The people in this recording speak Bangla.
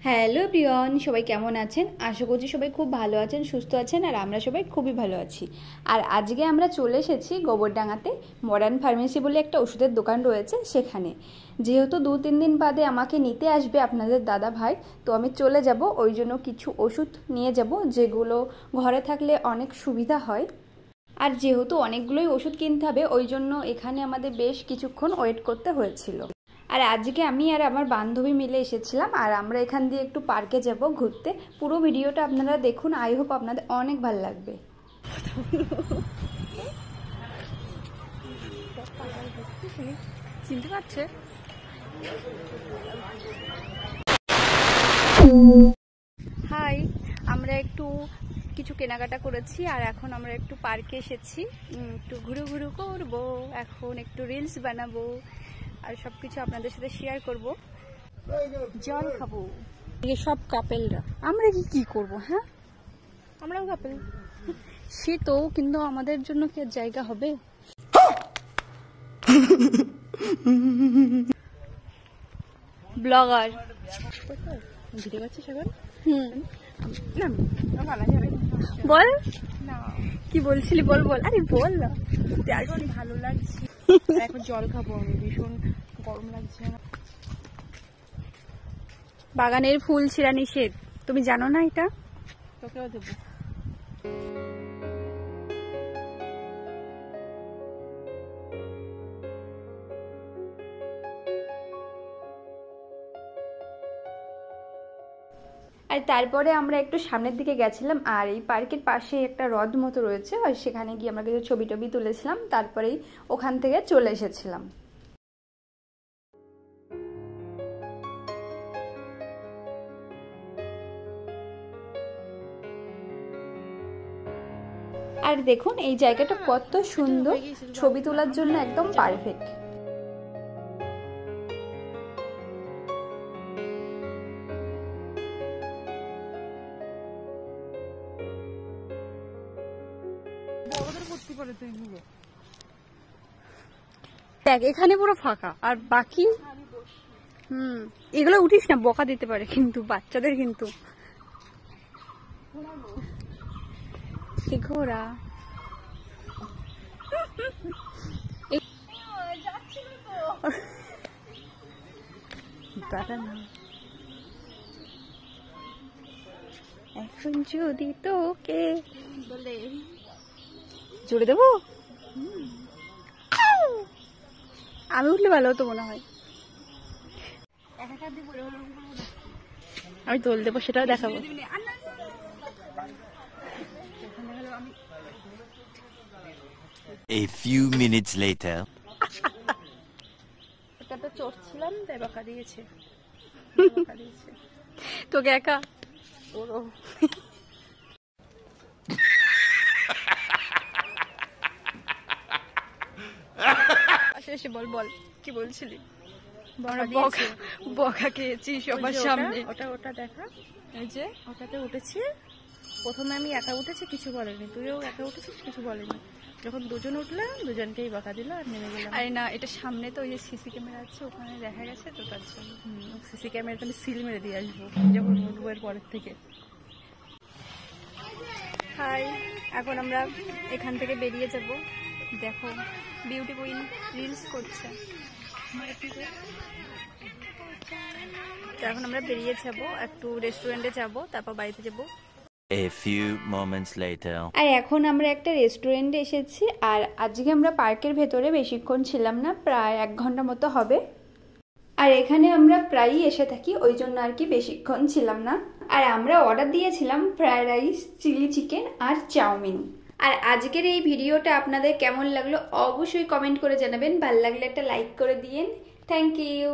হ্যালো প্রিয়ন, সবাই কেমন আছেন? আশা করছি সবাই খুব ভালো আছেন, সুস্থ আছেন, আর আমরা সবাই খুবই ভালো আছি। আর আজকে আমরা চলে এসেছি গোবরডাঙ্গাতে। মডার্ন ফার্মেসি বলে একটা ওষুধের দোকান রয়েছে সেখানে। যেহেতু 2-3 দিন বাদে আমাকে নিতে আসবে আপনাদের দাদা ভাই, তো আমি চলে যাব, ওই জন্য কিছু ওষুধ নিয়ে যাব যেগুলো ঘরে থাকলে অনেক সুবিধা হয়। আর যেহেতু অনেকগুলোই ওষুধ কিনতে হবে, ওই জন্য এখানে আমাদের বেশ কিছুক্ষণ ওয়েট করতে হয়েছিল। আর আজকে আমি আর আমার বান্ধবী মিলে এসেছিলাম, আর আমরা এখান দিয়ে একটু পার্কে যাব ঘুরতে। পুরো ভিডিওটা আপনারা দেখুন, আই হোপ আপনাদের অনেক ভালো লাগবে। চিনতে পারছে? হাই, আমরা একটু কিছু কেনাকাটা করেছি আর এখন আমরা একটু পার্কে এসেছি, একটু ঘুরু ঘুরু করবো, এখন একটু রিলস বানাবো আর সবকিছু আপনাদের সাথে শেয়ার করব। জল খাবো। সব কাপেলরা, আমরা কি করব? হ্যাঁ, আমরাও কাপেল। সে তো, কিন্তু আমাদের জন্য কি জায়গা হবে? ব্লগার ভিডিও করছিস এখন? বল না, কি বলছিলি? বল বল, আরে বল না। এখন ভালো লাগছে, এখন জল খাবো আমি, ভীষণ গরম লাগছে। বাগানের ফুল ছিঁড়া নিষেধ, তুমি জানো না এটা? তোকেও দেবো। আর তারপরে আমরা একটু সামনের দিকে গেছিলাম, আর এই পার্কের পাশে একটা হ্রদ মতো রয়েছে, আর সেখানে গিয়ে আমরা কিছু ছবি টবি তুলেছিলাম, তারপরেই ওখান থেকে চলে এসেছিলাম। আর দেখুন এই জায়গাটা কত সুন্দর, ছবি তোলার জন্য একদম পারফেক্ট। দেখ এখানে পুরো ফাঁকা, আর বাকি এগুলো উঠিস না, বকা দিতে পারে কিন্তু বাচ্চাদের। কিন্তু ঘোড়া এখন যদি তোকে বলে জুড়ে দেবো, আমি উঠলে ভালো হতো মনে হয়। আমি তোল দেবো, সেটাও দেখাবো। A few minutes later. এটা তো চড়ছিলাম, তাই বকা দিয়েছে। তোকে একা ওরো। এসে বল বল, কি বলছিলি? বকা খেয়েছি সবার সামনে। ওটা দেখা, এই যে ওটাতে উঠেছি। প্রথমে আমি একা উঠেছি, কিছু বলেনি। তুইও একা উঠেছিস, কিছু বলেনি। যখন দুজন উঠলাম, দুজনকেই বকা দিল আর নেমে গেলাম। আরে না, এটা সামনে তো ওই যে সিসি ক্যামেরা আছে, ওখানে দেখা গেছে তো, তার জন্য সিসি ক্যামেরাতে আমি সিল মেরে দিয়ে আসবো যখন উঠবো এর পরের থেকে। হাই, এখন আমরা এখান থেকে বেরিয়ে যাব। দেখো বিউটি কুইন রিলস করছে। তো এখন আমরা বেরিয়ে যাবো, একটু রেস্টুরেন্টে যাব, তারপর বাড়িতে যাব। A few moments later. আর এখন আমরা একটা রেস্টুরেন্টে এসেছি, আর আজকে আমরা পার্কের ভেতরে বেশিক্ষণ ছিলাম না, প্রায় 1 ঘন্টা মতো হবে। আর এখানে আমরা প্রায়ই এসে থাকি, ওই জন্য আর কি বেশিক্ষণ ছিলাম না। আর আমরা অর্ডার দিয়েছিলাম ফ্রাইড রাইস, চিলি চিকেন আর চাউমিন। আর আজকের এই ভিডিওটা আপনাদের কেমন লাগলো অবশ্যই কমেন্ট করে জানাবেন। ভালো লাগলে একটা লাইক করে দিয়েন। Thank you.